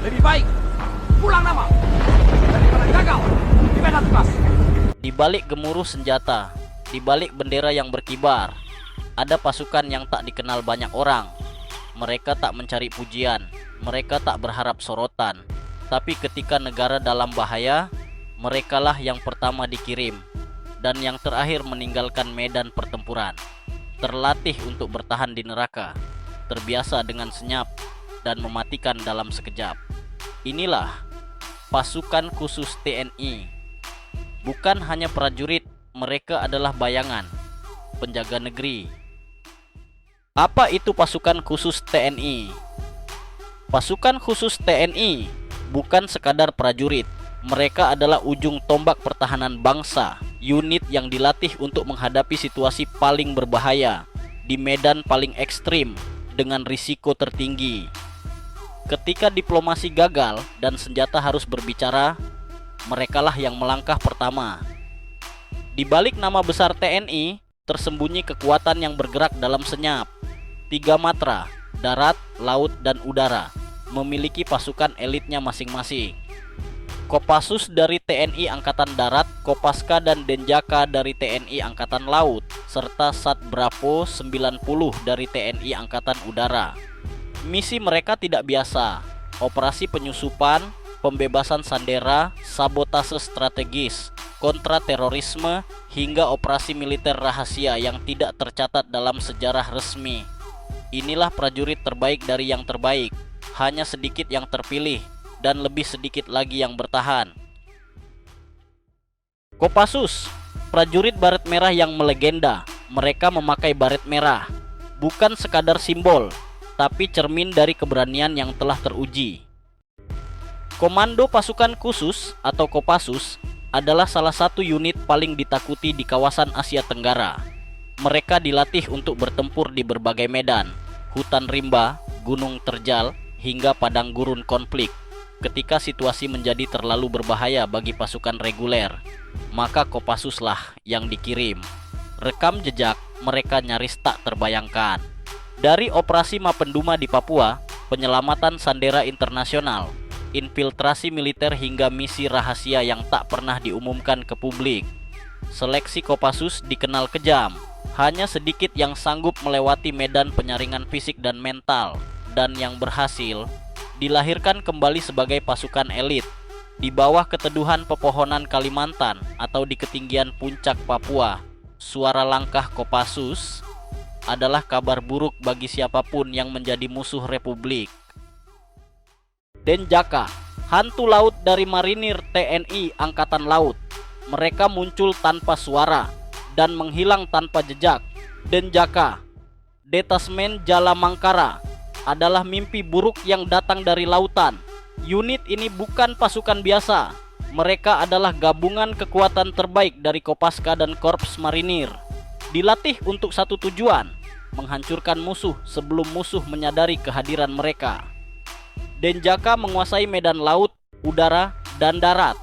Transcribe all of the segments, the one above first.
Lebih baik pulang nama daripada gagal di medan tugas. Di balik gemuruh senjata, di balik bendera yang berkibar, ada pasukan yang tak dikenal banyak orang. Mereka tak mencari pujian, mereka tak berharap sorotan. Tapi ketika negara dalam bahaya, merekalah yang pertama dikirim dan yang terakhir meninggalkan medan pertempuran. Terlatih untuk bertahan di neraka, terbiasa dengan senyap dan mematikan dalam sekejap. Inilah pasukan khusus TNI. Bukan hanya prajurit, mereka adalah bayangan, penjaga negeri. Apa itu pasukan khusus TNI? Pasukan khusus TNI bukan sekadar prajurit. Mereka adalah ujung tombak pertahanan bangsa, unit yang dilatih untuk menghadapi situasi paling berbahaya di medan paling ekstrim dengan risiko tertinggi. Ketika diplomasi gagal dan senjata harus berbicara, merekalah yang melangkah pertama. Di balik nama besar TNI, tersembunyi kekuatan yang bergerak dalam senyap. 3 matra, darat, laut, dan udara, memiliki pasukan elitnya masing-masing. Kopassus dari TNI Angkatan Darat, Kopaska dan Denjaka dari TNI Angkatan Laut, serta Sat Bravo 90 dari TNI Angkatan Udara. Misi mereka tidak biasa: operasi penyusupan, pembebasan sandera, sabotase strategis, kontraterorisme, hingga operasi militer rahasia yang tidak tercatat dalam sejarah resmi. Inilah prajurit terbaik dari yang terbaik, hanya sedikit yang terpilih dan lebih sedikit lagi yang bertahan. Kopassus, prajurit baret merah yang melegenda. Mereka memakai baret merah, bukan sekadar simbol, tapi cermin dari keberanian yang telah teruji. Komando Pasukan Khusus atau Kopassus adalah salah satu unit paling ditakuti di kawasan Asia Tenggara. Mereka dilatih untuk bertempur di berbagai medan, hutan rimba, gunung terjal, hingga padang gurun konflik. Ketika situasi menjadi terlalu berbahaya bagi pasukan reguler, maka Kopassuslah yang dikirim. Rekam jejak mereka nyaris tak terbayangkan. Dari operasi Mapenduma di Papua, penyelamatan sandera internasional, infiltrasi militer hingga misi rahasia yang tak pernah diumumkan ke publik, seleksi Kopassus dikenal kejam. Hanya sedikit yang sanggup melewati medan penyaringan fisik dan mental, dan yang berhasil dilahirkan kembali sebagai pasukan elit di bawah keteduhan pepohonan Kalimantan atau di ketinggian puncak Papua. Suara langkah Kopassus adalah kabar buruk bagi siapapun yang menjadi musuh Republik. Denjaka, hantu laut dari marinir TNI Angkatan Laut. Mereka muncul tanpa suara dan menghilang tanpa jejak. Denjaka, Detasmen Jala Mangkara, adalah mimpi buruk yang datang dari lautan. Unit ini bukan pasukan biasa. Mereka adalah gabungan kekuatan terbaik dari Kopaska dan Korps Marinir. Dilatih untuk satu tujuan: menghancurkan musuh sebelum musuh menyadari kehadiran mereka. Denjaka menguasai medan laut, udara, dan darat.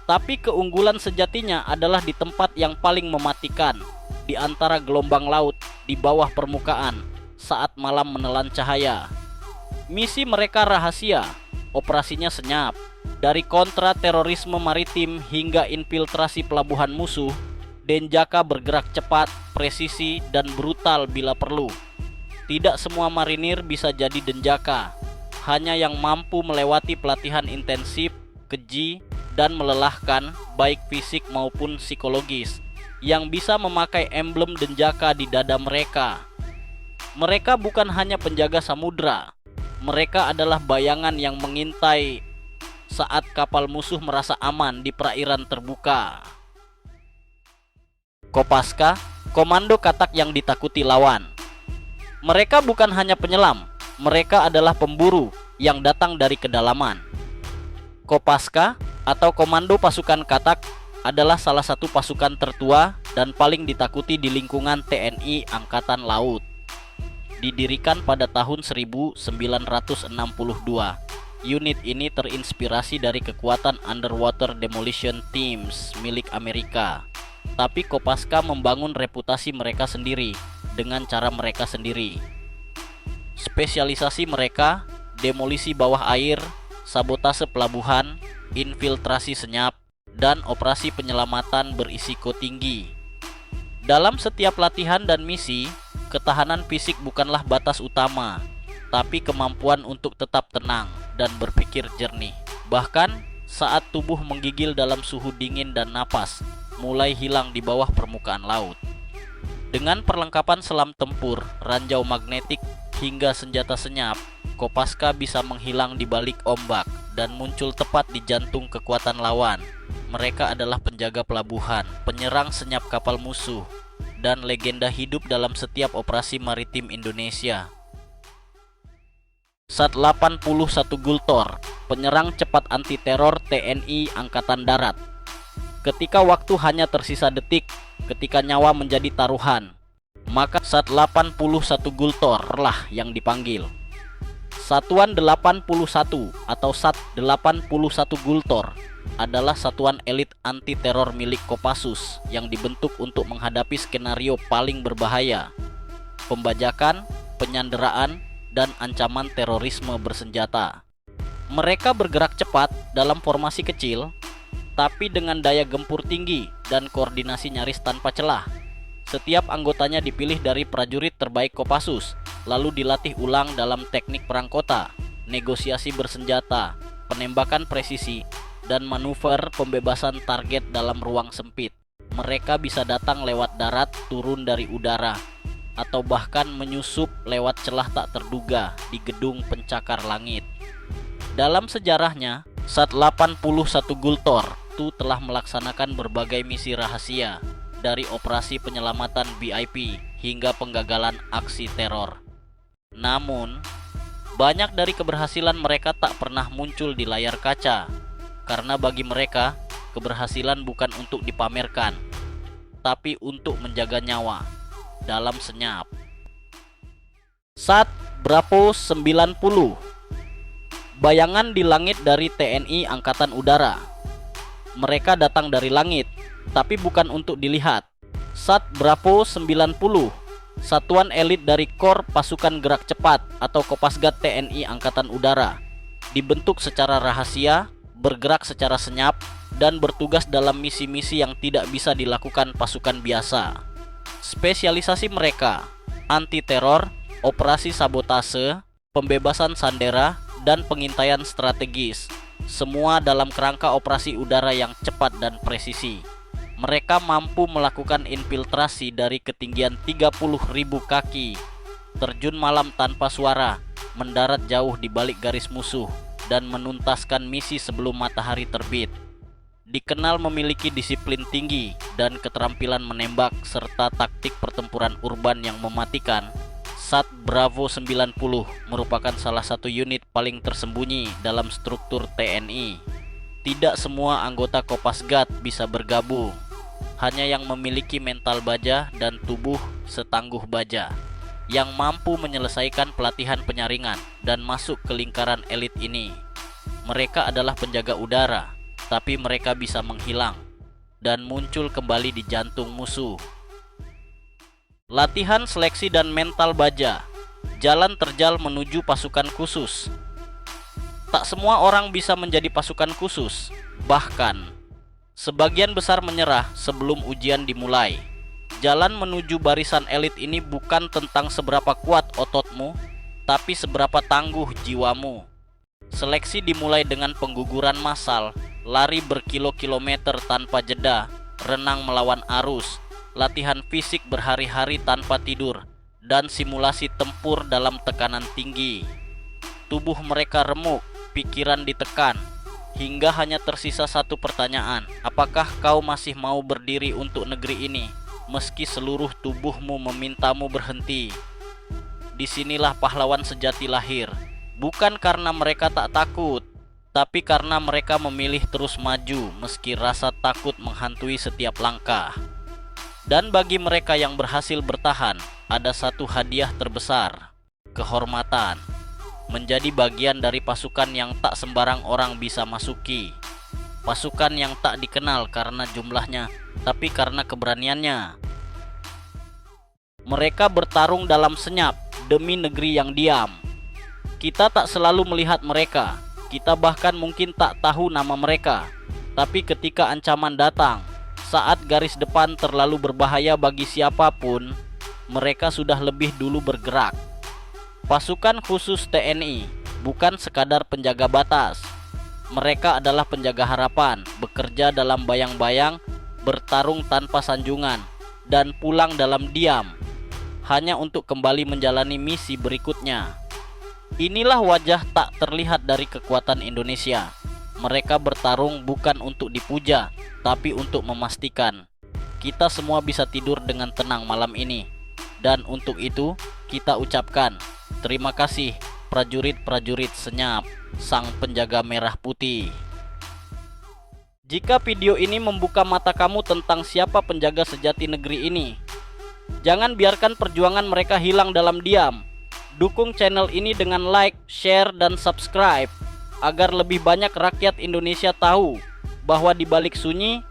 Tapi keunggulan sejatinya adalah di tempat yang paling mematikan, di antara gelombang laut, di bawah permukaan, saat malam menelan cahaya. Misi mereka rahasia, operasinya senyap. Dari kontra terorisme maritim hingga infiltrasi pelabuhan musuh, Denjaka bergerak cepat, presisi, dan brutal bila perlu. Tidak semua marinir bisa jadi Denjaka. Hanya yang mampu melewati pelatihan intensif, keji, dan melelahkan, baik fisik maupun psikologis, yang bisa memakai emblem Denjaka di dada mereka. Mereka bukan hanya penjaga samudra. Mereka adalah bayangan yang mengintai saat kapal musuh merasa aman di perairan terbuka. Kopaska, komando katak yang ditakuti lawan. Mereka bukan hanya penyelam, mereka adalah pemburu yang datang dari kedalaman. Kopaska atau Komando Pasukan Katak adalah salah satu pasukan tertua dan paling ditakuti di lingkungan TNI Angkatan Laut. Didirikan pada tahun 1962, unit ini terinspirasi dari kekuatan Underwater Demolition Teams milik Amerika. Tapi Kopaska membangun reputasi mereka sendiri dengan cara mereka sendiri. Spesialisasi mereka: demolisi bawah air, sabotase pelabuhan, infiltrasi senyap, dan operasi penyelamatan berisiko tinggi. Dalam setiap latihan dan misi, ketahanan fisik bukanlah batas utama, tapi kemampuan untuk tetap tenang dan berpikir jernih. Bahkan saat tubuh menggigil dalam suhu dingin dan napas mulai hilang di bawah permukaan laut. Dengan perlengkapan selam tempur, ranjau magnetik, hingga senjata senyap, Kopaska bisa menghilang di balik ombak dan muncul tepat di jantung kekuatan lawan. Mereka adalah penjaga pelabuhan, penyerang senyap kapal musuh, dan legenda hidup dalam setiap operasi maritim Indonesia. Sat 81 Gultor, penyerang cepat anti-teror TNI Angkatan Darat. Ketika waktu hanya tersisa detik, ketika nyawa menjadi taruhan, maka Sat 81 Gultor lah yang dipanggil. Satuan 81 atau Sat 81 Gultor adalah satuan elit anti-teror milik Kopassus yang dibentuk untuk menghadapi skenario paling berbahaya, pembajakan, penyanderaan, dan ancaman terorisme bersenjata. Mereka bergerak cepat dalam formasi kecil, tapi dengan daya gempur tinggi dan koordinasi nyaris tanpa celah. Setiap anggotanya dipilih dari prajurit terbaik Kopassus, lalu dilatih ulang dalam teknik perang kota, negosiasi bersenjata, penembakan presisi, dan manuver pembebasan target dalam ruang sempit. Mereka bisa datang lewat darat, turun dari udara, atau bahkan menyusup lewat celah tak terduga di gedung pencakar langit. Dalam sejarahnya, Sat 81 Gultor itu telah melaksanakan berbagai misi rahasia, dari operasi penyelamatan BIP hingga penggagalan aksi teror. Namun, banyak dari keberhasilan mereka tak pernah muncul di layar kaca, karena bagi mereka, keberhasilan bukan untuk dipamerkan, tapi untuk menjaga nyawa dalam senyap. Sat Bravo 90, bayangan di langit dari TNI Angkatan Udara. Mereka datang dari langit, tapi bukan untuk dilihat. Sat Bravo 90, satuan elit dari Kor Pasukan Gerak Cepat atau Kopasgat TNI Angkatan Udara, dibentuk secara rahasia, bergerak secara senyap, dan bertugas dalam misi-misi yang tidak bisa dilakukan pasukan biasa. Spesialisasi mereka: anti-teror, operasi sabotase, pembebasan sandera, dan pengintaian strategis. Semua dalam kerangka operasi udara yang cepat dan presisi. Mereka mampu melakukan infiltrasi dari ketinggian 30.000 kaki, terjun malam tanpa suara, mendarat jauh di balik garis musuh, dan menuntaskan misi sebelum matahari terbit. Dikenal memiliki disiplin tinggi dan keterampilan menembak serta taktik pertempuran urban yang mematikan, Sat Bravo 90 merupakan salah satu unit paling tersembunyi dalam struktur TNI. Tidak semua anggota Kopasgat bisa bergabung. Hanya yang memiliki mental baja dan tubuh setangguh baja yang mampu menyelesaikan pelatihan penyaringan dan masuk ke lingkaran elit ini. Mereka adalah penjaga udara, tapi mereka bisa menghilang dan muncul kembali di jantung musuh. Latihan seleksi dan mental baja, jalan terjal menuju pasukan khusus. Tak semua orang bisa menjadi pasukan khusus, bahkan sebagian besar menyerah sebelum ujian dimulai. Jalan menuju barisan elit ini bukan tentang seberapa kuat ototmu, tapi seberapa tangguh jiwamu. Seleksi dimulai dengan pengguguran massal, lari berkilo-kilometer tanpa jeda, renang melawan arus, latihan fisik berhari-hari tanpa tidur, dan simulasi tempur dalam tekanan tinggi. Tubuh mereka remuk, pikiran ditekan, hingga hanya tersisa satu pertanyaan: apakah kau masih mau berdiri untuk negeri ini, meski seluruh tubuhmu memintamu berhenti? Disinilah pahlawan sejati lahir, bukan karena mereka tak takut, tapi karena mereka memilih terus maju meski rasa takut menghantui setiap langkah. Dan bagi mereka yang berhasil bertahan, ada satu hadiah terbesar: kehormatan. Menjadi bagian dari pasukan yang tak sembarang orang bisa masuki. Pasukan yang tak dikenal karena jumlahnya, tapi karena keberaniannya. Mereka bertarung dalam senyap demi negeri yang diam. Kita tak selalu melihat mereka, Kita bahkan mungkin tak tahu nama mereka. Tapi ketika ancaman datang, saat garis depan terlalu berbahaya bagi siapapun, mereka sudah lebih dulu bergerak. Pasukan khusus TNI bukan sekadar penjaga batas. Mereka adalah penjaga harapan, bekerja dalam bayang-bayang, bertarung tanpa sanjungan, dan pulang dalam diam, hanya untuk kembali menjalani misi berikutnya. Inilah wajah tak terlihat dari kekuatan Indonesia. Mereka bertarung bukan untuk dipuja, tapi untuk memastikan kita semua bisa tidur dengan tenang malam ini. Dan untuk itu, kita ucapkan terima kasih prajurit-prajurit senyap, sang penjaga merah putih. Jika video ini membuka mata kamu tentang siapa penjaga sejati negeri ini, jangan biarkan perjuangan mereka hilang dalam diam. Dukung channel ini dengan like, share, dan subscribe agar lebih banyak rakyat Indonesia tahu bahwa di balik sunyi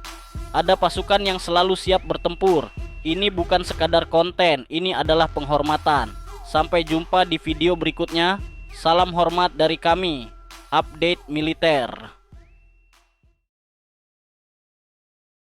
ada pasukan yang selalu siap bertempur. Ini bukan sekadar konten, ini adalah penghormatan. Sampai jumpa di video berikutnya. Salam hormat dari kami, Update Militer.